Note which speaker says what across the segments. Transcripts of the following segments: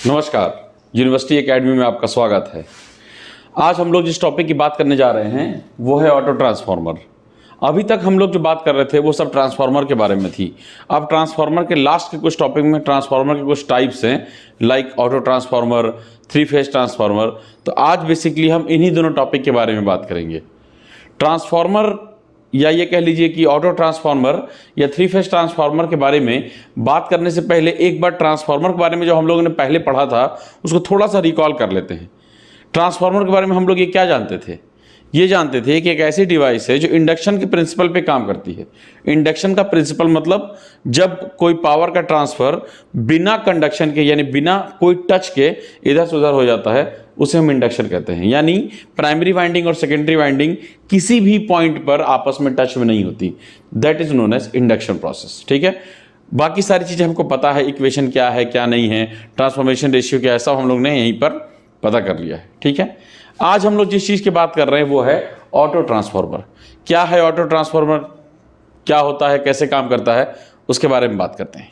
Speaker 1: नमस्कार, university academy में आपका स्वागत है। आज हम लोग जिस टॉपिक की बात करने जा रहे हैं वो है ऑटो ट्रांसफार्मर। अभी तक हम लोग जो बात कर रहे थे वो सब ट्रांसफार्मर के बारे में थी। अब ट्रांसफार्मर के लास्ट के कुछ टॉपिक में ट्रांसफार्मर के कुछ टाइप्स हैं, like auto transformer, 3 phase transformer. तो आज बेसिकली हम इन्हीं दोनों टॉपिक के बारे में बात करेंगे। ट्रांसफार्मर या ये कह लीजिए कि ऑटो ट्रांसफार्मर या 3 फेज ट्रांसफार्मर के बारे में बात करने से पहले एक बार ट्रांसफार्मर के बारे में जो हम लोगों ने पहले पढ़ा था उसको थोड़ा सा रिकॉल कर लेते हैं। ट्रांसफार्मर के बारे में हम लोग ये क्या जानते थे? ये जानते थे कि एक ऐसी डिवाइस है जो इंडक्शन के प्रिंसिपल पे काम करती है। इंडक्शन का प्रिंसिपल मतलब जब कोई पावर का ट्रांसफर बिना कंडक्शन के यानी बिना कोई टच के इधर से उधर हो जाता है उसे हम इंडक्शन कहते हैं। यानी प्राइमरी वाइंडिंग और सेकेंडरी वाइंडिंग किसी भी पॉइंट पर आपस में टच में नहीं होती, that is known as induction process. ठीक है, बाकी सारी चीजें हमको पता है, इक्वेशन क्या है क्या नहीं है, ट्रांसफॉर्मेशन रेशियो क्या है, सब हम लोग ने यहीं पर पता कर लिया है। ठीक है, आज हम लोग जिस चीज की बात कर रहे हैं वो है ऑटो ट्रांसफार्मर। क्या है ऑटो ट्रांसफार्मर, क्या होता है, कैसे काम करता है, उसके बारे में बात करते हैं।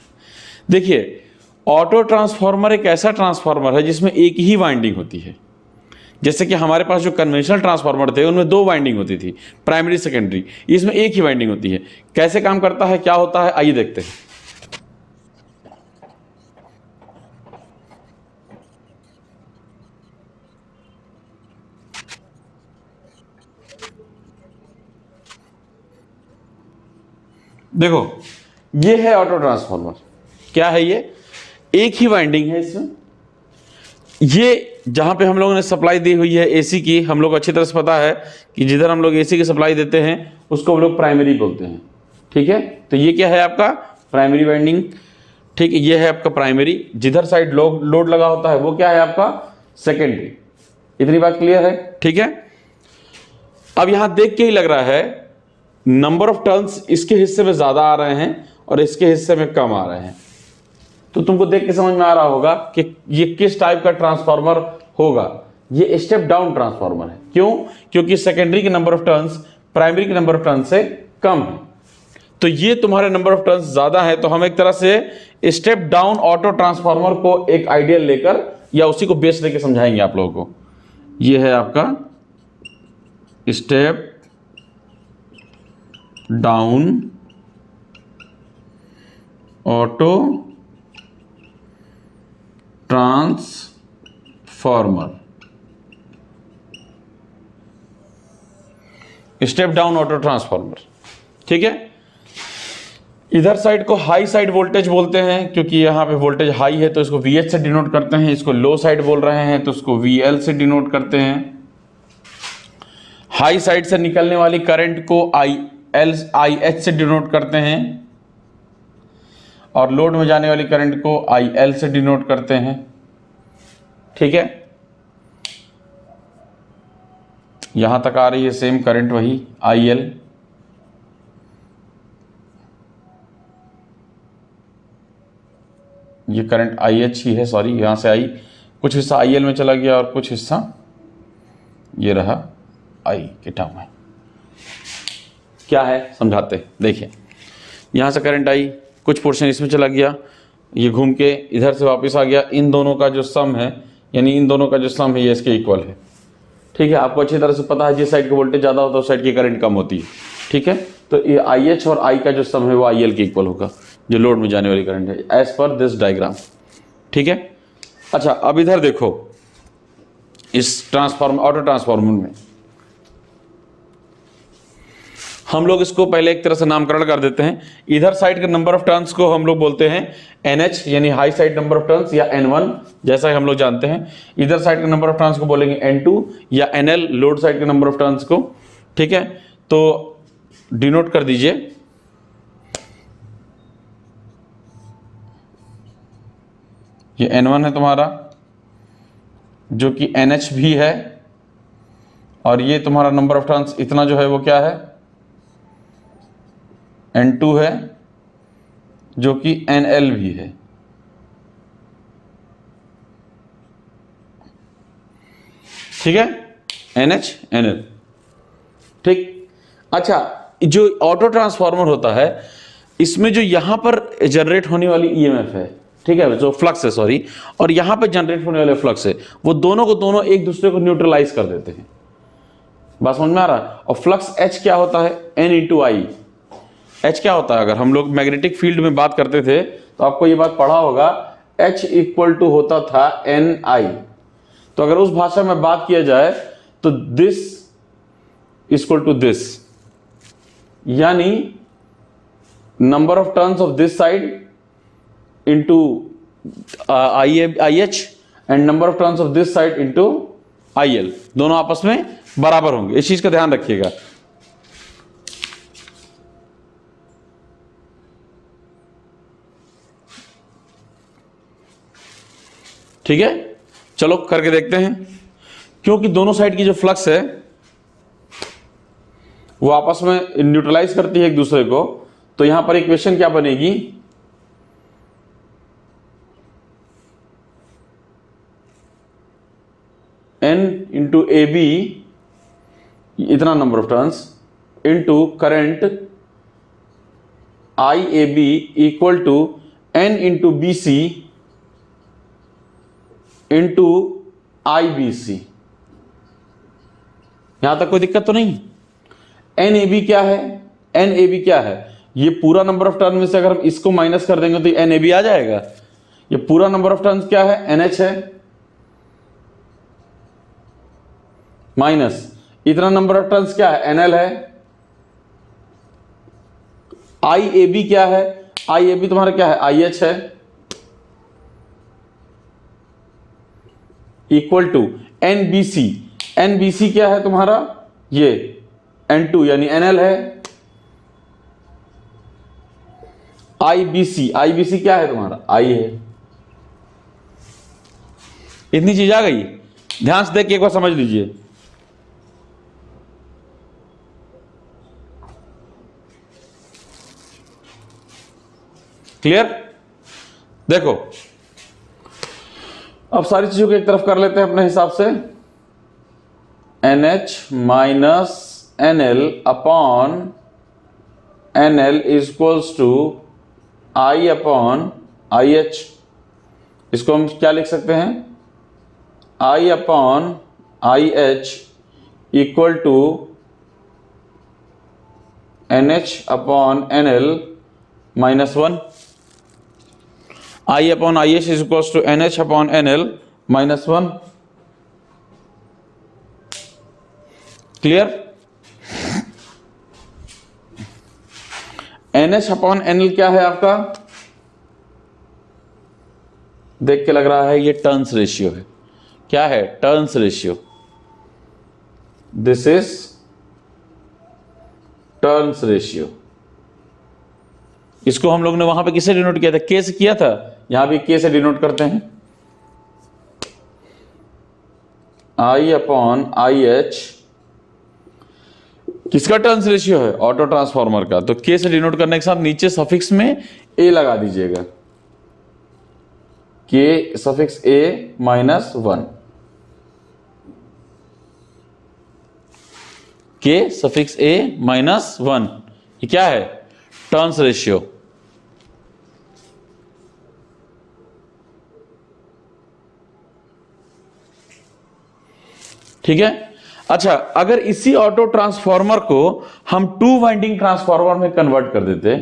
Speaker 1: देखिए, ऑटो ट्रांसफार्मर एक ऐसा ट्रांसफार्मर है जिसमें एक ही वाइंडिंग होती है। जैसे कि हमारे पास जो कन्वेंशनल ट्रांसफार्मर थे उनमें 2 वाइंडिंग होती थी, प्राइमरी सेकेंडरी। इसमें एक ही वाइंडिंग होती है। कैसे काम करता है, क्या होता है, आइए देखते हैं। देखो, ये है ऑटो ट्रांसफार्मर। क्या है ये? एक ही वाइंडिंग है इसमें। ये जहां पे हम लोगों ने सप्लाई दी हुई है एसी की, हम लोग अच्छी तरह से पता है कि जिधर हम लोग एसी की सप्लाई देते हैं उसको हम लोग प्राइमरी बोलते हैं। ठीक है, तो ये क्या है आपका प्राइमरी वाइंडिंग। ठीक है, ये है आपका प्राइमरी। जिधर साइड लोड लगा होता है वो क्या है आपका सेकेंडरी। इतनी बात क्लियर है? ठीक है, अब यहां देख के ही लग रहा है नंबर ऑफ टर्न्स इसके हिस्से में ज्यादा आ रहे हैं और इसके हिस्से में कम आ रहे हैं। तो तुमको देख के समझ में आ रहा होगा कि ये किस टाइप का ट्रांसफार्मर होगा। ये स्टेप डाउन ट्रांसफार्मर है। क्यों? क्योंकि सेकेंडरी के नंबर ऑफ टर्न्स प्राइमरी के नंबर ऑफ टर्न्स से कम है। तो ये तुम्हारे नंबर ऑफ टर्न्स ज्यादा है, तो हम एक तरह से स्टेप डाउन ऑटो ट्रांसफार्मर को एक आइडियल लेकर या उसी को बेस लेकर समझाएंगे आप लोगों को। ये है आपका step down auto transformer. Step down auto transformer. ठीक है, इधर साइड को हाई साइड वोल्टेज बोलते हैं क्योंकि यहां पे वोल्टेज हाई है तो इसको VH से डिनोट करते हैं। इसको लो साइड बोल रहे हैं तो इसको VL से डिनोट करते हैं। हाई साइड से निकलने वाली करंट को IH से डिनोट करते हैं और लोड में जाने वाली करंट को IL से डिनोट करते हैं। ठीक है, यहां तक आ रही है सेम करंट वही IL। ये करंट IH ही है, सॉरी, यहां से आई कुछ हिस्सा IL में चला गया और कुछ हिस्सा ये रहा I के टर्म में। क्या है समझाते हैं। देखिए, यहां से करंट आई, कुछ पोर्शन इसमें चला गया, ये घूम के इधर से वापस आ गया। इन दोनों का जो सम है, यानी इन दोनों का जो सम है ये इसके इक्वल है। ठीक है, आपको अच्छी तरह से पता है जिस साइड का वोल्टेज ज्यादा होता है उस साइड की करंट कम होती है। ठीक है, तो ये IH और I का जो सम है वो IL के इक्वल होगा, जो लोड में जाने वाली करंट है, एज पर दिस डायग्राम। ठीक है, अच्छा, अब इधर देखो, इस ट्रांसफार्मर ऑटो ट्रांसफार्मर में हम लोग इसको पहले एक तरह से नामकरण कर देते हैं। इधर साइड के नंबर ऑफ टर्न्स को हम लोग बोलते हैं NH, यानी high side number of turns, या N1 जैसा हम लोग जानते हैं। इधर साइड के नंबर ऑफ टर्न्स को बोलेंगे N2 या NL, लोड साइड के नंबर ऑफ टर्न्स को। ठीक है, तो डिनोट कर दीजिए। ये N1 है तुम्हारा, जो कि NH भी है, और ये तुम्हारा नंबर ऑफ टर्न्स इतना जो है वो क्या है, N2 है, जो कि NL भी है। ठीक है, NH NL। ठीक, अच्छा, जो ऑटो ट्रांसफार्मर होता है इसमें जो यहां पर जनरेट होने वाली EMF है ठीक है, जो फ्लक्स है सॉरी, और यहां पे जनरेट होने वाले फ्लक्स है, वो दोनों को दोनों एक दूसरे को न्यूट्रलाइज कर देते हैं। बात समझ में आ रहा है? और फ्लक्स H क्या होता है? N इंटू आई। H क्या होता है? अगर हम लोग मैग्नेटिक फील्ड में बात करते थे तो आपको ये बात पढ़ा होगा, H इक्वल टू होता था NI। तो अगर उस भाषा में बात किया जाए तो दिस इक्वल टू दिस, यानी number of turns of this side into IH and number of turns of this side into IL, दोनों आपस में बराबर होंगे। इस चीज का ध्यान रखिएगा। ठीक है, चलो करके देखते हैं। क्योंकि दोनों साइड की जो फ्लक्स है वो आपस में न्यूट्रलाइज करती है एक दूसरे को, तो यहां पर इक्वेशन क्या बनेगी? N इंटू ए बी, इतना number of turns, into current I A B equal to N into B C into I B C. यहां तक कोई दिक्कत तो नहीं? एन ए बी क्या है? एन ए बी क्या है? ये पूरा नंबर ऑफ टर्न में से अगर हम इसको माइनस कर देंगे तो एन ए बी आ जाएगा। ये पूरा नंबर ऑफ टर्न्स क्या है? एन एच है, माइनस इतना नंबर ऑफ टर्न्स क्या है? एन एल है। आई ए बी क्या है? आई ए बी तुम्हारा क्या है? आई एच है, equal to N B C. N B C क्या है तुम्हारा? ये एन टू यानी एन एल है। I B C, I B C क्या है तुम्हारा? आई है। इतनी चीज आ गई, ध्यान से देख के एक बार समझ लीजिए। क्लियर? देखो अब सारी चीजों को एक तरफ कर लेते हैं अपने हिसाब से। N H minus N L upon N L is equals to I upon I H. इसको हम क्या लिख सकते हैं? I upon I H equal to N H upon N L minus one. I upon I H is equals to N H upon N L minus one. Clear? N H upon N L क्या है आपका? देख के लग रहा है ये turns ratio है। क्या है? Turns ratio. This is turns ratio. इसको हम लोग ने वहां पे किससे डिनोट किया था? के से किया था। यहां भी के से डिनोट करते हैं। आई अपॉन आई एच किसका टर्न्स रेशियो है? ऑटो ट्रांसफॉर्मर का। तो के से डिनोट करने के साथ नीचे सफिक्स में ए लगा दीजिएगा। के सफिक्स ए माइनस वन। के सफिक्स ए माइनस वन, ये क्या है? Turns ratio. ठीक है। अच्छा, अगर इसी ऑटो ट्रांसफॉर्मर को हम टू वाइंडिंग ट्रांसफॉर्मर में कन्वर्ट कर देते,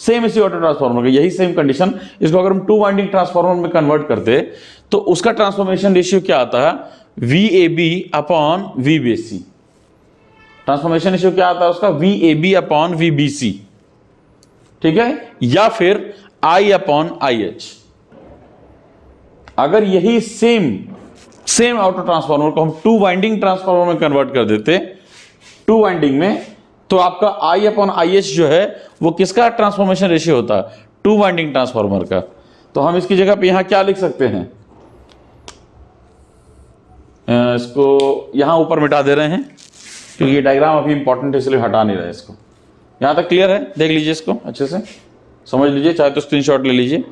Speaker 1: सेम इसी ऑटो ट्रांसफॉर्मर का यही सेम कंडीशन, इसको अगर हम टू वाइंडिंग ट्रांसफॉर्मर में कन्वर्ट करते तो उसका ट्रांसफॉर्मेशन रेशियो क्या आता है? V A B upon V B C. Transformation ratio क्या आता है उसका? V A B upon V B C. ठीक है, या फिर आई अपॉन आई एच। अगर यही सेम ऑटो ट्रांसफॉर्मर को हम टू वाइंडिंग ट्रांसफॉर्मर में कन्वर्ट कर देते, टू वाइंडिंग में, तो आपका आई अपॉन आई एच जो है वो किसका ट्रांसफॉर्मेशन रेशियो होता है? टू वाइंडिंग ट्रांसफॉर्मर का। तो हम इसकी जगह पे यहां क्या लिख सकते हैं? इसको यहां ऊपर मिटा दे रहे हैं क्योंकि ये डायग्राम अभी इंपॉर्टेंट है, इसलिए हटा नहीं रहे इसको। यहां तक क्लियर है? देख लीजिए, इसको अच्छे से समझ लीजिए, चाहे तो स्क्रीनशॉट ले लीजिए।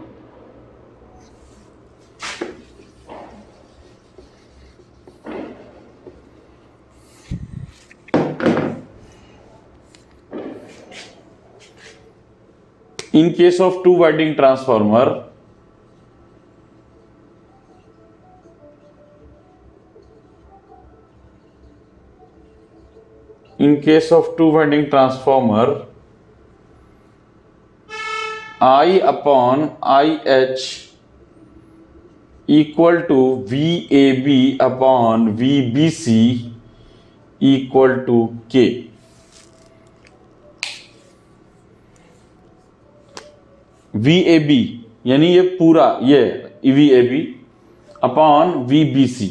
Speaker 1: In case of two winding transformer, in case of two winding transformer, I upon IH equal to VAB upon VBC equal to K. VAB यानी ये पूरा ये VAB अपॉन VBC।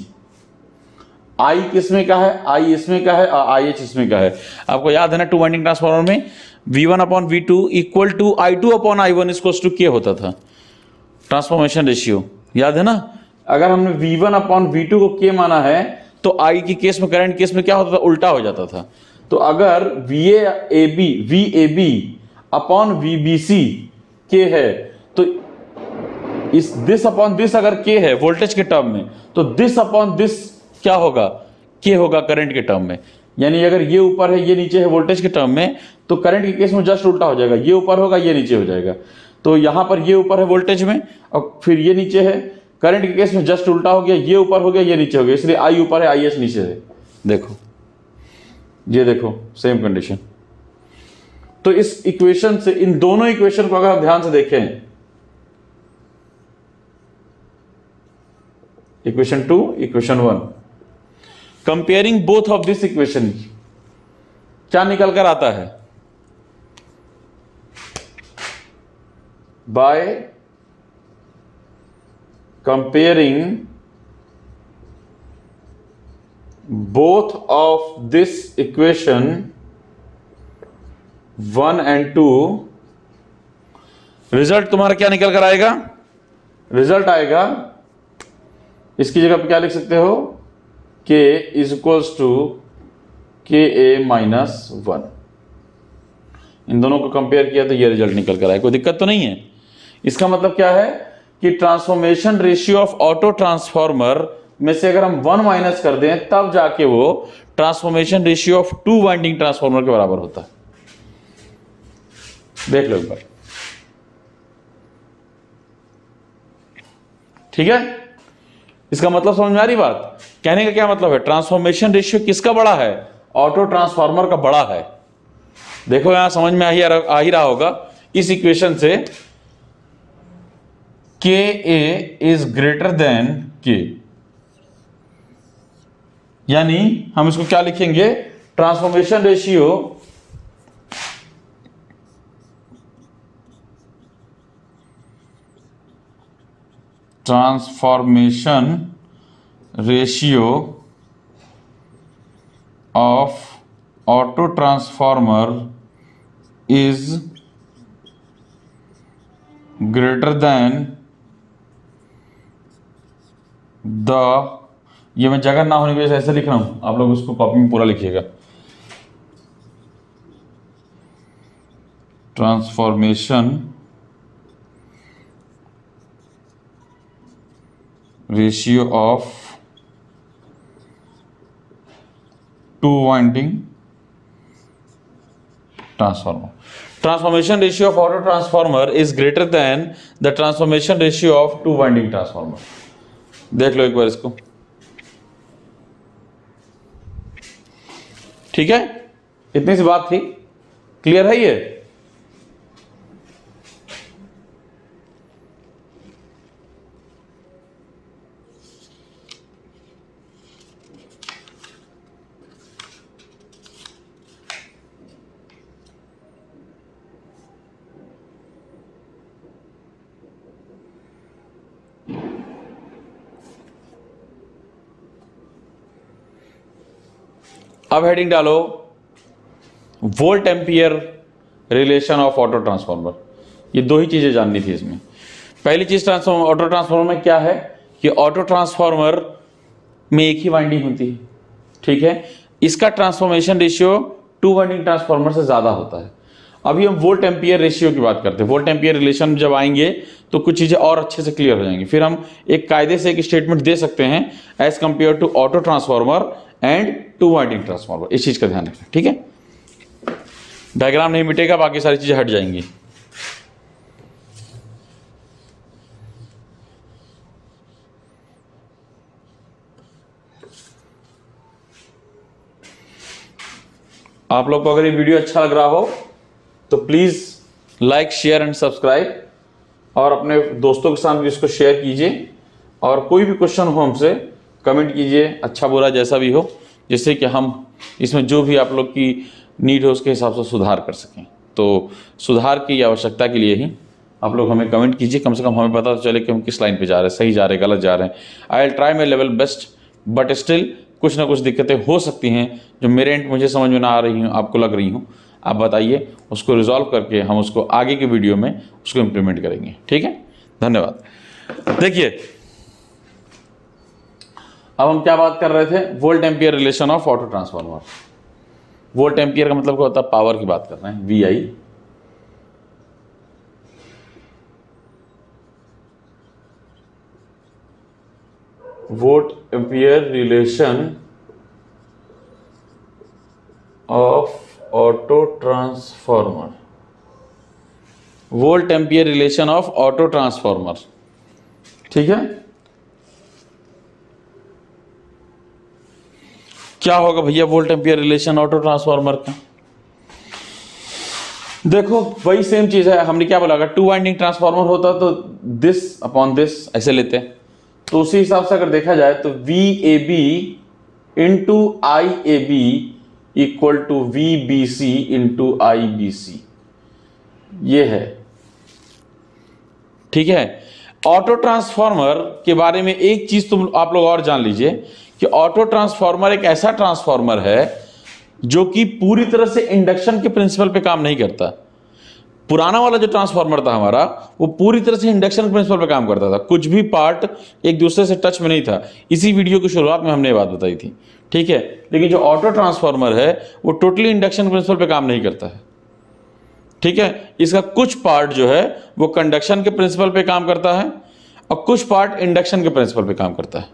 Speaker 1: I किसमें का है, I इसमें का है और IH इसमें का है। आपको याद है ना, टू वाइंडिंग ट्रांसफार्मर में V1 upon V2 equal to I2 upon I1 equals to K होता था, ट्रांसफॉर्मेशन रेशियो, याद है ना। अगर हमने V1 अपॉन V2 को K माना है तो I की केस में, करंट केस में क्या होता था, उल्टा हो जाता था। तो अगर VAB अपॉन VBC K है तो इस दिस अपॉन दिस अगर K है वोल्टेज के टर्म में, तो दिस अपॉन दिस क्या होगा, K होगा करंट के टर्म में। यानी अगर ये ऊपर है ये नीचे है वोल्टेज के टर्म में, तो करंट के केस में जस्ट उल्टा हो जाएगा, ये ऊपर होगा ये नीचे हो जाएगा। तो यहां पर ये ऊपर है वोल्टेज में और फिर ये नीचे है, करंट के केस में जस्ट उल्टा हो गया, ये ऊपर हो गया ये नीचे हो गया, इसलिए I ऊपर है IH नीचे है। देखो ये देखो सेम कंडीशन। तो इस इक्वेशन से, इन दोनों इक्वेशन को अगर आप ध्यान से देखें, equation 2 equation 1, comparing both of this equation, क्या निकल कर आता है, by comparing both of this equation 1 and 2, result तुम्हारा क्या निकल कर आएगा, रिजल्ट आएगा, इसकी जगह पे क्या लिख सकते हो, K is equals to KA minus 1। इन दोनों को कंपेयर किया तो ये रिजल्ट निकल कर आया, कोई दिक्कत तो नहीं है। इसका मतलब क्या है कि transformation ratio of auto transformer में से अगर हम 1 माइनस कर दें तब जाके वो transformation ratio of to winding transformer के बराबर होता है। देख लो एक बार, ठीक है। इसका मतलब समझ में आ रही बात, कहने का क्या मतलब है, ट्रांसफॉर्मेशन रेशियो किसका बड़ा है, ऑटो ट्रांसफार्मर का बड़ा है। देखो यहां समझ में आ ही रहा होगा इस इक्वेशन से, KA is greater than K, यानी हम इसको क्या लिखेंगे, transformation ratio of auto transformer is greater than the, ये मैं जगह ना होने की वजह से ऐसे लिख रहा हूं, आप लोग उसको कॉपी में पूरा लिखिएगा, transformation ratio of to winding transformer, transformation ratio of auto transformer is greater than the transformation ratio of to winding transformer. देख लो एक बार इसको, ठीक है। इतनी सी बात थी, क्लियर है ये। अब हेडिंग डालो volt ampere relation of auto transformer. ये दो ही चीजें जाननी थी इसमें। पहली चीज ऑटो ट्रांसफार्मर में क्या है कि ऑटो ट्रांसफार्मर में एक ही वाइंडिंग होती है, ठीक है। इसका transformation ratio two winding transformer से ज्यादा होता है। अभी हम वोल्ट एम्पियर रेशियो की बात करते हैं। वोल्ट एम्पियर रिलेशन जब आएंगे तो कुछ चीजें और अच्छे से क्लियर हो जाएंगी। फिर हम एक कायदे से एक स्टेटमेंट दे सकते हैं as compare to auto transformer and two winding transformer. इस चीज का ध्यान रखना, ठीक है। डायग्राम नहीं मिटेगा, बाकी सारी चीजें हट जाएंगी। आप लोग को अगर ये वीडियो अच्छा लग रहा हो तो please like, share and subscribe, और अपने दोस्तों के साथ भी इसको शेयर कीजिए। और कोई भी क्वेश्चन हो हमसे कमेंट कीजिए, अच्छा बुरा जैसा भी हो, जिससे कि हम इसमें जो भी आप लोग की नीड हो उसके हिसाब से सुधार कर सकें। तो सुधार की आवश्यकता के लिए ही आप लोग हमें कमेंट कीजिए, कम से कम हमें पता तो चले कि हम किस लाइन पे जा रहे हैं, सही जा रहे हैं, गलत जा रहे हैं। I will try my level best, but still कुछ ना कुछ दिक्कतें हो सकती हैं जो मेरे एंड मुझे समझ में ना आ रही हूँ, आपको लग रही हूँ। आप बताइए, उसको रिजॉल्व करके हम उसको आगे के वीडियो में उसको इम्प्लीमेंट करेंगे। ठीक है, धन्यवाद। देखिए, अब हम क्या बात कर रहे थे, volt ampere relation of auto transformer. Volt ampere का मतलब क्या होता है, पावर की बात कर रहे हैं, VI। Volt ampere relation of auto transformer, volt ampere relation of auto transformer. ठीक है, क्या होगा भैया volt ampere relation auto transformer का? देखो वही सेम चीज है, हमने क्या बोला, अगर 2 वाइंडिंग ट्रांसफार्मर होता तो दिस अपॉन दिस ऐसे लेते हैं। तो उसी हिसाब से अगर देखा जाए तो VAB into IAB equal to VBC into IBC, ये है। ठीक है, ऑटो ट्रांसफार्मर के बारे में एक चीज तुम आप लोग और जान लीजिए कि ऑटो ट्रांसफार्मर एक ऐसा ट्रांसफार्मर है जो कि पूरी तरह से इंडक्शन के प्रिंसिपल पे काम नहीं करता। पुराना वाला जो ट्रांसफार्मर था हमारा, वो पूरी तरह से इंडक्शन के प्रिंसिपल पे काम करता था, कुछ भी पार्ट एक दूसरे से टच में नहीं था। इसी वीडियो की शुरुआत में हमने ये बात बताई थी। ठीक है, लेकिन जो ऑटो ट्रांसफार्मर है वो टोटली इंडक्शन के प्रिंसिपल पे काम नहीं करता है। ठीक है, इसका कुछ पार्ट जो है वो कंडक्शन के प्रिंसिपल पे काम करता है और कुछ पार्ट इंडक्शन के प्रिंसिपल पे काम करता है।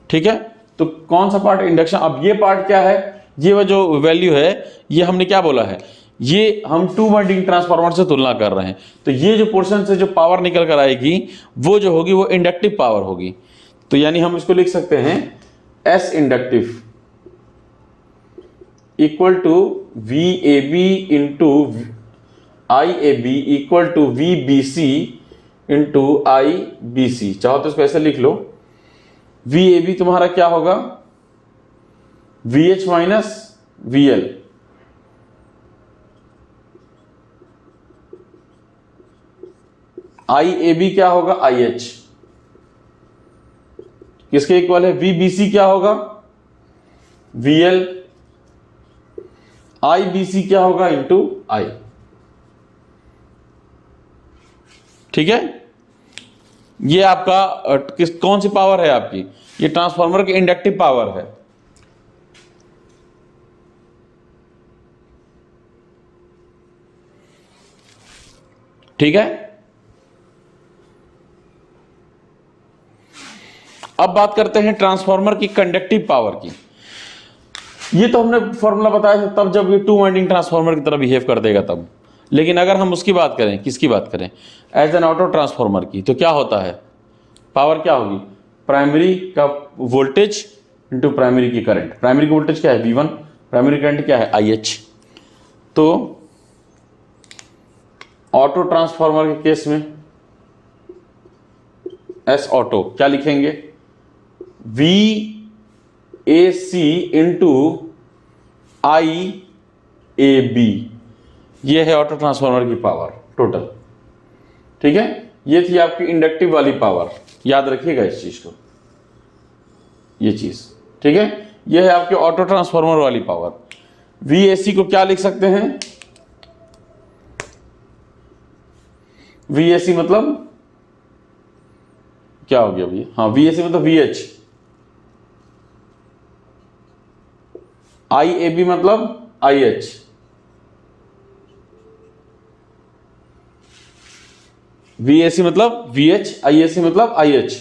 Speaker 1: ठीक है, तो कौन सा पार्ट इंडक्शन, अब ये पार्ट क्या है, ये वो जो वैल्यू है, ये हमने क्या बोला है, ये हम 2 वाइंडिंग ट्रांसफार्मर से तुलना कर रहे हैं। तो ये जो पोर्शन से जो पावर निकल कर आएगी वो जो होगी वो इंडक्टिव पावर होगी। तो यानी हम इसको लिख सकते हैं S inductive equal to VAB into IAB equal to VBC into IBC। चाहो तो इसको ऐसे लिख लो, VAB तुम्हारा क्या होगा, VH माइनस VL, IAB क्या होगा, IH। किसके इक्वल है, VBC क्या होगा, VL, IBC क्या होगा, इंटू I। ठीक है, ये आपका कौन सी पावर है आपकी, ये ट्रांसफार्मर की इंडक्टिव पावर है। ठीक है, अब बात करते हैं ट्रांसफार्मर की कंडक्टिव पावर की। ये तो हमने फॉर्मूला बताया था तब जब ये 2 वाइंडिंग ट्रांसफार्मर की तरह बिहेव कर देगा तब। लेकिन अगर हम उसकी बात करें, किसकी बात करें, एज एन ऑटो ट्रांसफार्मर की, तो क्या होता है, पावर क्या होगी, प्राइमरी का वोल्टेज इंटू प्राइमरी की करंट। प्राइमरी की वोल्टेज क्या है, V1, प्राइमरी करंट क्या है, IH। तो ऑटो ट्रांसफार्मर के केस में S ऑटो क्या लिखेंगे, VAC इंटू IAB, ये है ऑटो ट्रांसफार्मर की पावर टोटल। ठीक है, ये थी आपकी इंडक्टिव वाली पावर, याद रखिएगा इस चीज को, ये चीज। ठीक है, ये है आपके ऑटो ट्रांसफार्मर वाली पावर। VAC को क्या लिख सकते हैं, VAC मतलब क्या हो गया भैया, हाँ VAC मतलब VH, IAB मतलब IH, VAC मतलब VH, IAC मतलब IH।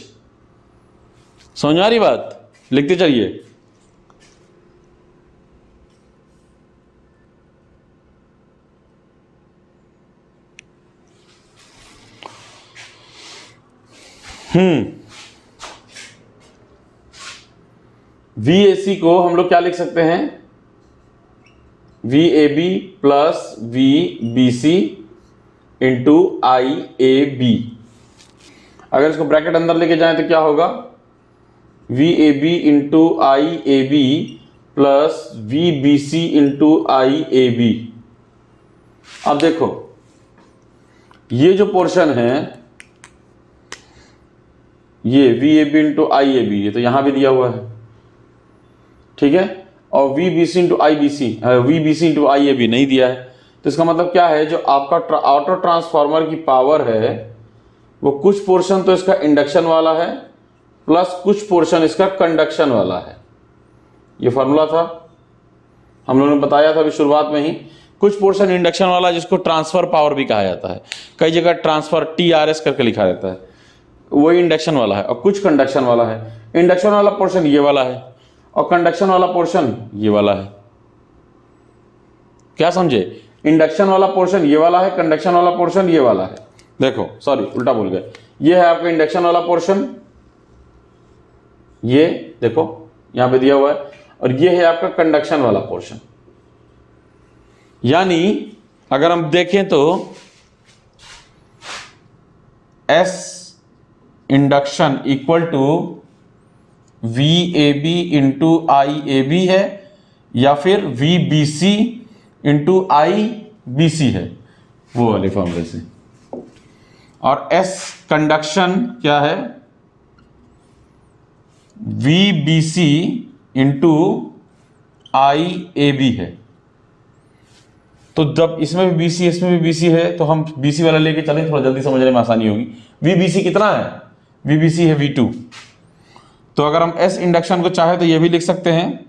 Speaker 1: समझ आ रही बात, लिखते चलिए। VAC को हम लोग क्या लिख सकते हैं, V A B plus V B C into I A B. अगर इसको ब्रैकेट अंदर लेके जाएं तो क्या होगा, V A B into I A B plus V B C into I A B. अब देखो ये जो पोर्शन है ये V A B into I A B, ये तो यहां भी दिया हुआ है, ठीक है, और V B C into I B C, V B C into I A B नहीं दिया है। तो इसका मतलब क्या है, जो आपका ऑटो ट्रांसफार्मर की पावर है वो कुछ पोर्शन तो इसका इंडक्शन वाला है प्लस कुछ पोर्शन इसका कंडक्शन वाला है। ये फॉर्मूला था, हम लोगों ने बताया था अभी शुरुआत में ही। कुछ पोर्शन इंडक्शन वाला जिसको ट्रांसफर पावर भी कहा जाता है, कई जगह ट्रांसफर TRS करके लिखा रहता है, वही इंडक्शन वाला है, और कुछ कंडक्शन वाला है। इंडक्शन वाला पोर्शन ये वाला है और कंडक्शन वाला पोर्शन ये वाला है। क्या समझे, इंडक्शन वाला पोर्शन ये वाला है, कंडक्शन वाला पोर्शन ये वाला है। देखो सॉरी उल्टा बोल गए, ये है आपका इंडक्शन वाला पोर्शन, ये देखो यहां पे दिया हुआ है, और ये है आपका कंडक्शन वाला पोर्शन। यानी अगर हम देखें तो S induction equal to V A B into I A B है, या फिर V B C into I B C है, वो वाले फॉर्मूले से। और S कंडक्शन क्या है, V B C into I A B है। तो जब इसमें भी BC इसमें भी BC है तो हम BC वाला लेके चलें, थोड़ा जल्दी समझने में आसानी होगी। VBC कितना है, VBC है V2। तो अगर हम S इंडक्शन को चाहे तो ये भी लिख सकते हैं,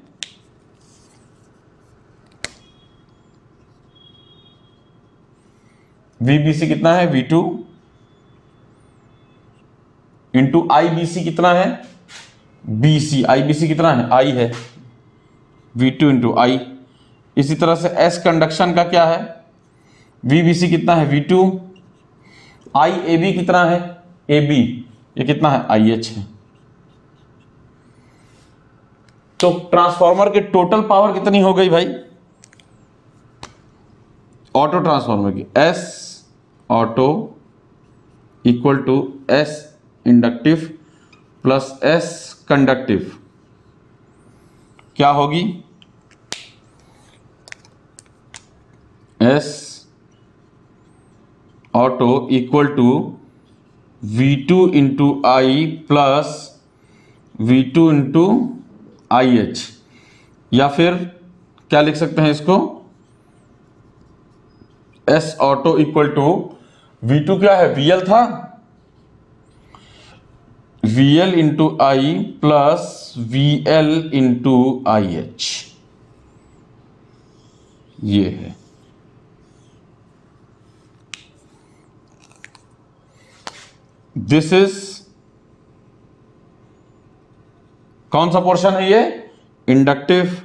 Speaker 1: VBC कितना है V2 इंटू IBC कितना है BC, IBC कितना है I है, V2 इंटू I। इसी तरह से S कंडक्शन का क्या है, VBC कितना है V2, IAB कितना है AB, ये कितना है IH है। तो ट्रांसफार्मर के टोटल पावर कितनी हो गई भाई, ऑटो ट्रांसफार्मर की, S auto equal to S inductive plus S conductive, क्या होगी, S auto equal to V2 into I plus V2 into IH, या फिर क्या लिख सकते हैं इसको, S auto equal to V2 क्या है VL था, VL into I plus VL into IH, ये है। दिस इज कौन सा पोर्शन है, ये inductive,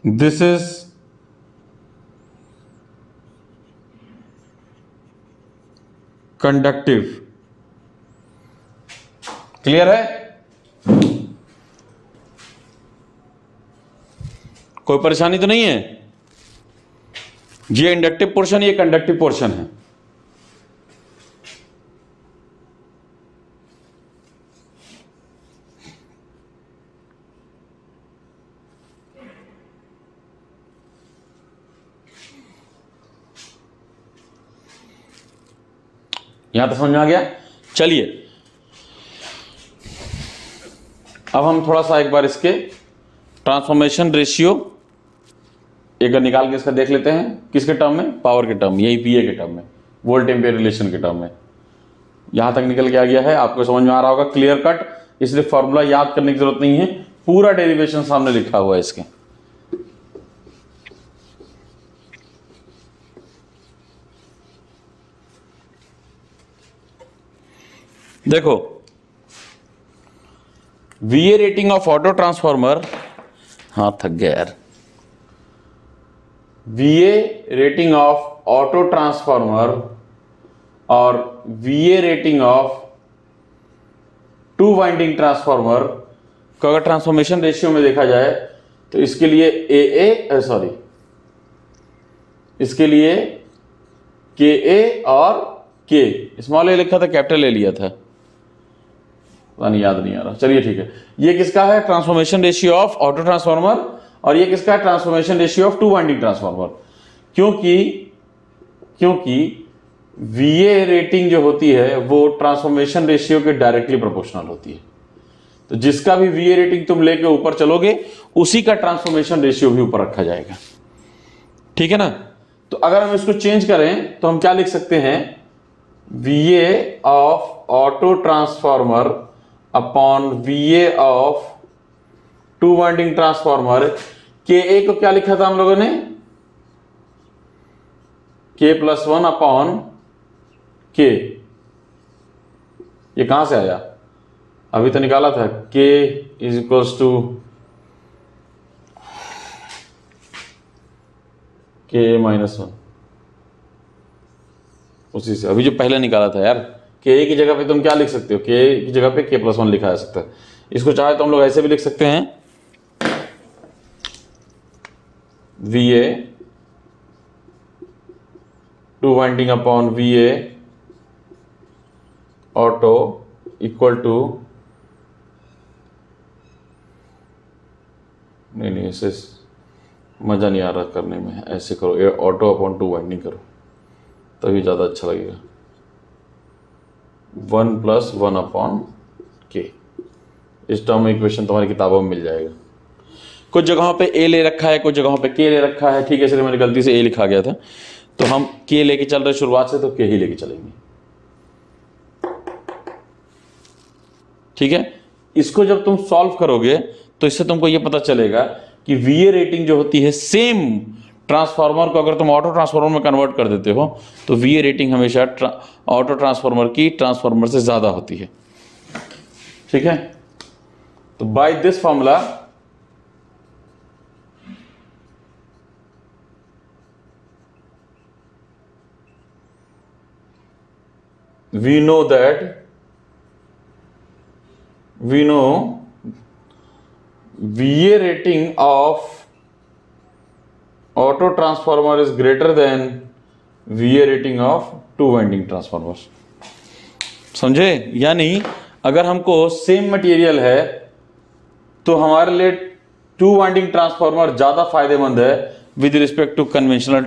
Speaker 1: this is conductive. Clear है, कोई परेशानी तो नहीं है। ये इंडक्टिव पोर्शन, ये कंडक्टिव पोर्शन है। यहां तो समझ में आ गया। चलिए अब हम थोड़ा सा एक बार इसके ट्रांसफॉर्मेशन रेशियो एक निकाल के इसका देख लेते हैं, किसके टर्म में, पावर के टर्म, यही PA के टर्म में, वोल्ट एम्पियर रिलेशन के टर्म में। यहां तक निकल के आ गया है, आपको समझ में आ रहा होगा क्लियर कट, इसलिए फॉर्मूला याद करने की जरूरत नहीं है, पूरा डेरिवेशन सामने लिखा हुआ है इसके। देखो VA rating of auto transformer, हाँ थक गया यार, VA rating of auto transformer और VA rating of to winding transformer को अगर ट्रांसफॉर्मेशन रेशियो में देखा जाए तो इसके लिए इसके लिए के ए और के, स्मॉल ए लिखा था कैपिटल ए लिया था, पता नहीं, याद नहीं आ रहा, चलिए ठीक है। ये किसका है? Transformation ratio of auto transformer, और ये किसका है? Transformation ratio of to winding transformer. क्योंकि VA रेटिंग जो होती है वो ट्रांसफॉर्मेशन रेशियो के डायरेक्टली प्रोपोर्शनल होती है। तो जिसका भी VA रेटिंग तुम लेके ऊपर चलोगे उसी का ट्रांसफॉर्मेशन रेशियो भी ऊपर रखा जाएगा, ठीक है ना। तो अगर हम इसको चेंज करें तो हम क्या लिख सकते हैं? VA of auto transformer upon VA of to winding transformer. KA को क्या लिखा था हम लोगों ने? K+1 upon K। ये कहां से आया? अभी तो निकाला था, K is equals to K-1, उसी से अभी जो पहले निकाला था यार। K की जगह पे तुम क्या लिख सकते हो? K की जगह पे K+1 लिखा जा सकता है। इसको चाहे तो हम लोग ऐसे भी लिख सकते हैं, VA two winding upon VA auto equal to, नहीं ऐसे मजा नहीं आ रहा करने में, ऐसे करो, ये ऑटो अपॉन टू वाइंडिंग करो तभी ज़्यादा अच्छा लगेगा। 1+1 अपॉन K, इस टर्म इक्वेशन तुम्हारी किताबों में मिल जाएगा। कुछ जगहों पे A ले रखा है, कुछ जगहों पे K ले रखा है, ठीक है, इसलिए मैंने गलती से A लिखा गया था, तो हम K लेके चल रहे शुरुआत से, तो K ही लेके चलेंगे, ठीक है। इसको जब तुम सॉल्व करोगे तो इससे तुमको ये पता चलेगा कि VA रेटिंग जो होती है सेम ट्रांसफार्मर को अगर तुम ऑटो ट्रांसफार्मर में कन्वर्ट कर देते हो तो VA रेटिंग हमेशा ऑटो ट्रांसफार्मर की ट्रांसफार्मर से ज्यादा होती है, ठीक है। तो by this formula we know VA rating of auto transformer is greater than VA rating of two winding transformers। समझे? यानी अगर हमको सेम मटेरियल है तो हमारे लिए टू वाइंडिंग ट्रांसफार्मर ज्यादा फायदेमंद है विद रिस्पेक्ट टू कन्वेंशनल,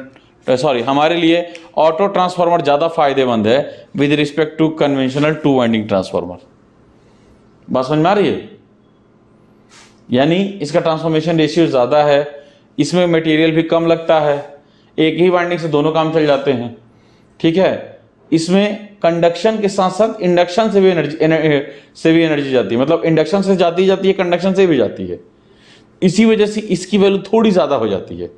Speaker 1: हमारे लिए ऑटो ट्रांसफार्मर ज्यादा फायदेमंद है with respect to conventional two winding transformer. बात समझ में आ रही है? यानी इसका ट्रांसफॉर्मेशन रेशियो ज्यादा है, इसमें मटेरियल भी कम लगता है, एक ही वाइंडिंग से दोनों काम चल जाते हैं, ठीक है। इसमें कंडक्शन के साथ साथ इंडक्शन से भी एनर्जी जाती है, मतलब इंडक्शन से जाती है, कंडक्शन से भी जाती है। इसी वजह से इसकी वैल्यू थोड़ी ज्यादा हो जाती है।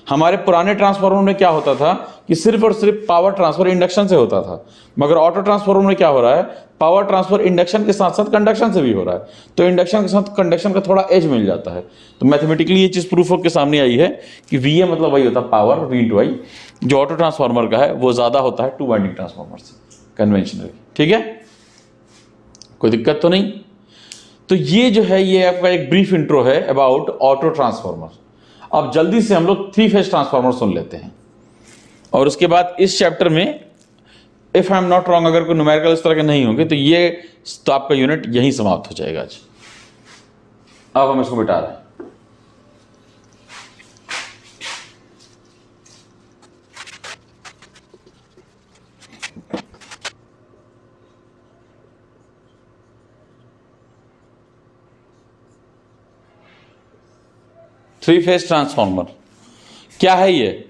Speaker 1: हमारे पुराने ट्रांसफार्मर में क्या होता था कि सिर्फ और सिर्फ पावर ट्रांसफर इंडक्शन से होता था, मगर ऑटो ट्रांसफार्मर में क्या हो रहा है? पावर ट्रांसफर इंडक्शन के साथ साथ कंडक्शन से भी हो रहा है, तो इंडक्शन के साथ कंडक्शन का थोड़ा एज मिल जाता है। तो मैथमेटिकली ये चीज प्रूफ होकर सामने आई है कि VA मतलब वही होता है पावर V/I, जो ऑटो ट्रांसफार्मर का है वो ज्यादा होता है टू वाइंडिंग ट्रांसफार्मर से कन्वेंशनली, ठीक है। कोई दिक्कत तो नहीं? तो ये जो है ये आपका एक ब्रीफ इंट्रो है अबाउट ऑटो ट्रांसफार्मर। अब जल्दी से हम लोग 3 फेज ट्रांसफार्मर सुन लेते हैं, और उसके बाद इस चैप्टर में if I am not wrong अगर कोई न्यूमेरिकल इस तरह के नहीं होंगे तो ये तो आपका यूनिट यहीं समाप्त हो जाएगा आज। अब हम इसको मिटा रहे हैं। थ्री फेज ट्रांसफार्मर क्या है? ये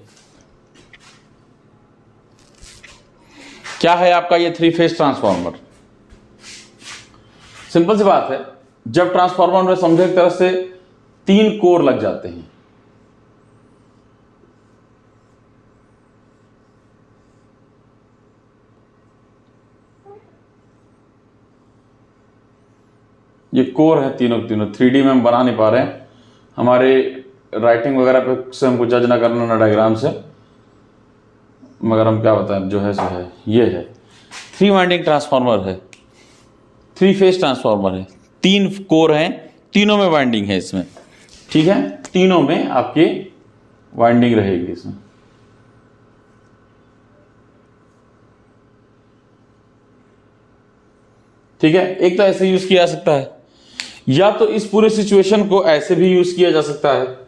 Speaker 1: क्या है आपका ये 3 फेज ट्रांसफार्मर? सिंपल सी बात है, जब ट्रांसफार्मर में समझो एक तरह से 3 कोर लग जाते हैं, ये कोर है तीनों 3D में हम बना नहीं पा रहे हैं, हमारे राइटिंग वगैरह पे से हमको जज ना करना ना डायग्राम से, मगर हम क्या बताएं जो है सो है। ये है 3 वाइंडिंग ट्रांसफार्मर है, 3 फेज ट्रांसफार्मर है, 3 कोर हैं, तीनों में वाइंडिंग है इसमें, ठीक है, तीनों में आपकी वाइंडिंग रहेगी इसमें। ठीक है, एक तो ऐसे यूज किया जा सकता है, या तो इस पूरे सिचुएशन को ऐसे भी यूज किया जा सकता है।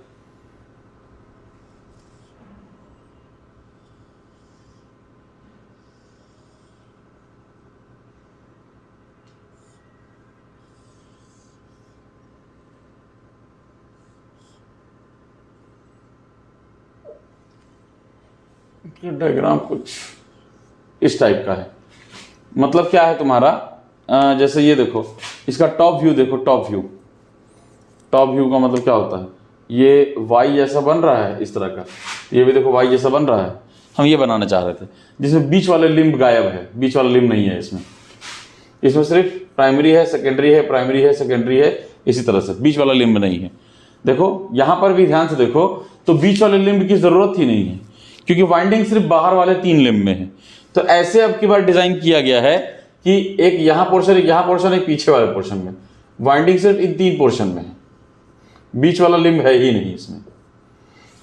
Speaker 1: डायग्राम कुछ इस टाइप का है, मतलब क्या है तुम्हारा, जैसे ये देखो, इसका टॉप व्यू देखो, टॉप व्यू का मतलब क्या होता है, ये वाई जैसा बन रहा है इस तरह का, ये भी देखो वाई जैसा बन रहा है। हम ये बनाना चाह रहे थे जिसमें बीच वाले लिम्ब गायब है, बीच वाला लिम्ब नहीं है इसमें सिर्फ प्राइमरी है, सेकेंडरी है, प्राइमरी है, सेकेंडरी है, इसी तरह से बीच वाला लिम्ब नहीं है। देखो यहां पर भी ध्यान से देखो तो बीच वाले लिम्ब की जरूरत ही नहीं है, क्योंकि वाइंडिंग सिर्फ बाहर वाले 3 लिम्ब में है। तो ऐसे अब की बार डिजाइन किया गया है कि एक यहाँ पोर्शन, एक यहाँ पोर्शन, एक पीछे वाले पोर्शन में, वाइंडिंग सिर्फ इन 3 पोर्शन में है, बीच वाला लिम्ब है ही नहीं इसमें।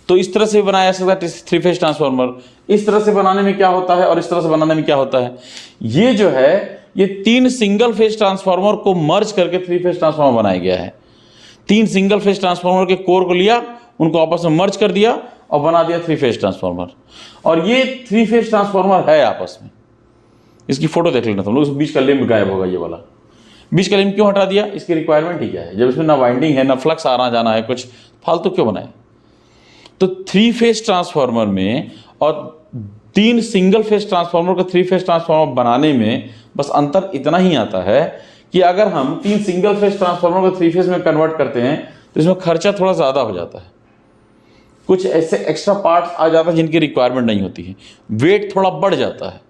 Speaker 1: तो इस तरह से बनाया जा सकता है 3 फेज ट्रांसफार्मर। इस तरह से बनाने में क्या होता है और इस तरह से बनाने में क्या होता है, ये जो है ये 3 सिंगल फेज ट्रांसफार्मर को मर्ज करके 3 फेज ट्रांसफार्मर बनाया गया है। 3 सिंगल फेज ट्रांसफार्मर के कोर को लिया, उनको आपस में मर्ज कर दिया और बना दिया 3 फेज ट्रांसफार्मर। और ये 3 फेज ट्रांसफार्मर है आपस में। इसकी फोटो देख लेना तुम लोग, बीच का लिम्ब गायब होगा, ये वाला बीच का लिम्ब क्यों हटा दिया, इसकी रिक्वायरमेंट ही क्या है, जब इसमें ना वाइंडिंग है ना फ्लक्स आना जाना है, कुछ फालतू क्यों बनाए। तो 3 फेज ट्रांसफार्मर में और 3 सिंगल फेज ट्रांसफार्मर को 3 फेज ट्रांसफार्मर बनाने में बस अंतर इतना ही आता है कि अगर हम 3 सिंगल फेज ट्रांसफार्मर को 3 फेज में कन्वर्ट करते हैं तो इसमें खर्चा थोड़ा ज़्यादा हो जाता है, कुछ ऐसे एक्स्ट्रा पार्ट्स आ जाता है जिनकी रिक्वायरमेंट नहीं होती है, वेट थोड़ा बढ़ जाता है।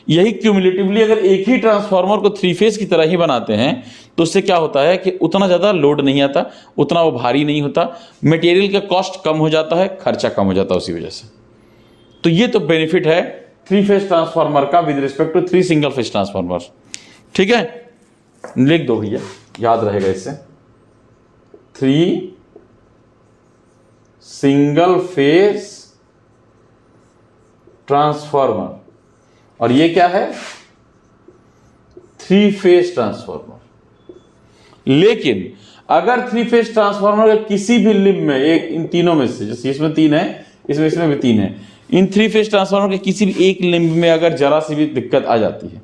Speaker 1: यही क्यूमुलेटिवली अगर एक ही ट्रांसफार्मर को 3 फेज की तरह ही बनाते हैं तो उससे क्या होता है कि उतना ज़्यादा लोड नहीं आता, उतना वो भारी नहीं होता, मटेरियल का कॉस्ट कम हो जाता है, खर्चा कम हो जाता है उसी वजह से। तो ये तो बेनिफिट है 3 फेज ट्रांसफार्मर का with respect to 3 single phase transformer. ठीक है, लिख दो भैया, याद रहेगा इससे, 3 सिंगल फेज ट्रांसफार्मर, और ये क्या है 3 फेज ट्रांसफार्मर। लेकिन अगर 3 फेज ट्रांसफार्मर के किसी भी लिंब में, एक इन तीनों में से, जैसे इसमें 3 है, इसमें भी 3 है, इन 3 फेज ट्रांसफार्मर के किसी भी एक लिंब में अगर जरा सी भी दिक्कत आ जाती है,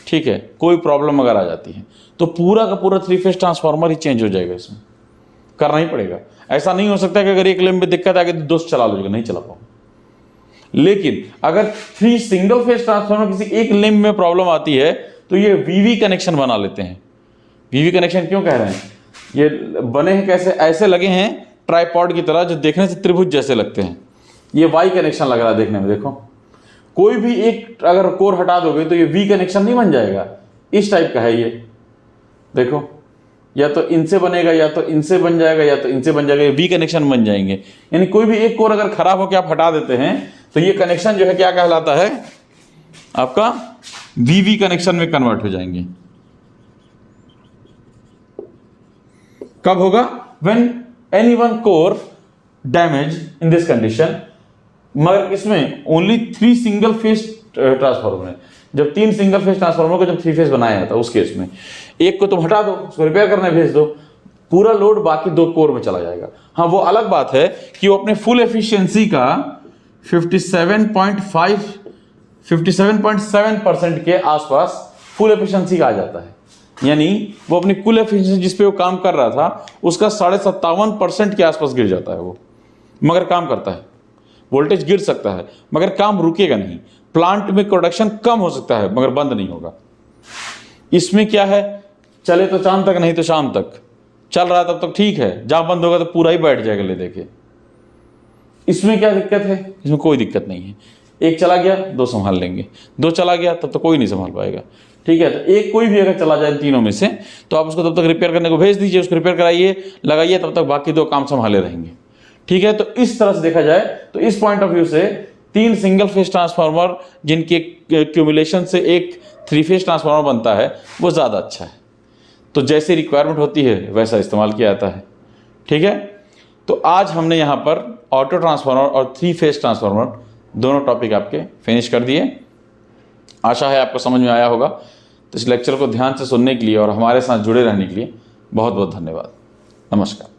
Speaker 1: ठीक है, कोई प्रॉब्लम अगर आ जाती है, तो पूरा का पूरा 3 फेज ट्रांसफार्मर ही चेंज हो जाएगा, इसमें करना ही पड़ेगा। ऐसा नहीं हो सकता कि अगर एक लिंब में दिक्कत आ गई तो दोस्त चला लो, नहीं चला पाओ। लेकिन अगर 3 सिंगल फेज ट्रांसफार्मर किसी एक लिंब में प्रॉब्लम आती है तो ये वीवी कनेक्शन बना लेते हैं। वीवी कनेक्शन क्यों कह रहे हैं, ये बने हैं कैसे, ऐसे लगे हैं ट्राइपॉड की तरह, जो देखने से त्रिभुज जैसे लगते हैं। ये वाई कनेक्शन लग रहा है देखने में, देखो कोई भी एक अगर कोर हटा दोगे तो ये वी कनेक्शन नहीं बन जाएगा, इस टाइप का है ये, देखो या तो इनसे बनेगा, या तो इनसे बन जाएगा, या तो इनसे बन जाएगा, ये वी कनेक्शन बन जाएंगे। यानी कोई भी एक कोर अगर खराब होकर आप हटा देते हैं तो ये कनेक्शन जो है क्या कहलाता है, आपका वीवी कनेक्शन में कन्वर्ट हो जाएंगे। कब होगा, when any one core damage in this condition. मगर इसमें ओनली 3 सिंगल फेज ट्रांसफार्मर है, जब 3 सिंगल फेज ट्रांसफार्मर को जब 3 फेज बनाया जाता है उस केस में एक को तुम हटा दो, उसको रिपेयर करने भेज दो, पूरा लोड बाकी 2 कोर में चला जाएगा। हाँ, वो अलग बात है कि वो अपने फुल एफिशिएंसी का 57.7% के आसपास फुल एफिशिएंसी का आ जाता है। यानी वो अपनी कुल एफिशिएंसी जिस पे वो काम कर रहा था उसका 57.5% के आसपास गिर जाता है वो, मगर काम करता है। वोल्टेज गिर सकता है मगर काम रुकेगा नहीं, प्लांट में प्रोडक्शन कम हो सकता है मगर बंद नहीं होगा। इसमें क्या है, चले तो चांद तक नहीं तो शाम तक, चल रहा तब तक ठीक है, जहां बंद होगा तो पूरा ही बैठ जाएगा। ले देखे इसमें क्या दिक्कत है, इसमें कोई दिक्कत नहीं है। एक चला गया 2 संभाल लेंगे, 2 चला गया तब तो कोई नहीं संभाल पाएगा। ठीक है, तो एक कोई भी अगर चला जाए तीनों में से तो आप उसको तब तक रिपेयर करने को भेज दीजिए, उसको रिपेयर कराइए, लगाइए, तब तक बाकी 2 काम संभाले रहेंगे। ठीक है, तो इस तरह से देखा जाए तो इस पॉइंट ऑफ व्यू से 3 सिंगल फेज ट्रांसफार्मर जिनके क्यूमुलेशन से एक 3 फेज ट्रांसफार्मर बनता है वो ज़्यादा अच्छा है। तो जैसी रिक्वायरमेंट होती है वैसा इस्तेमाल किया जाता है। ठीक है, तो आज हमने यहाँ पर ऑटो ट्रांसफार्मर और 3 फेज ट्रांसफार्मर दोनों टॉपिक आपके फिनिश कर दिए। आशा है आपको समझ में आया होगा। तो इस लेक्चर को ध्यान से सुनने के लिए और हमारे साथ जुड़े रहने के लिए बहुत बहुत धन्यवाद। नमस्कार।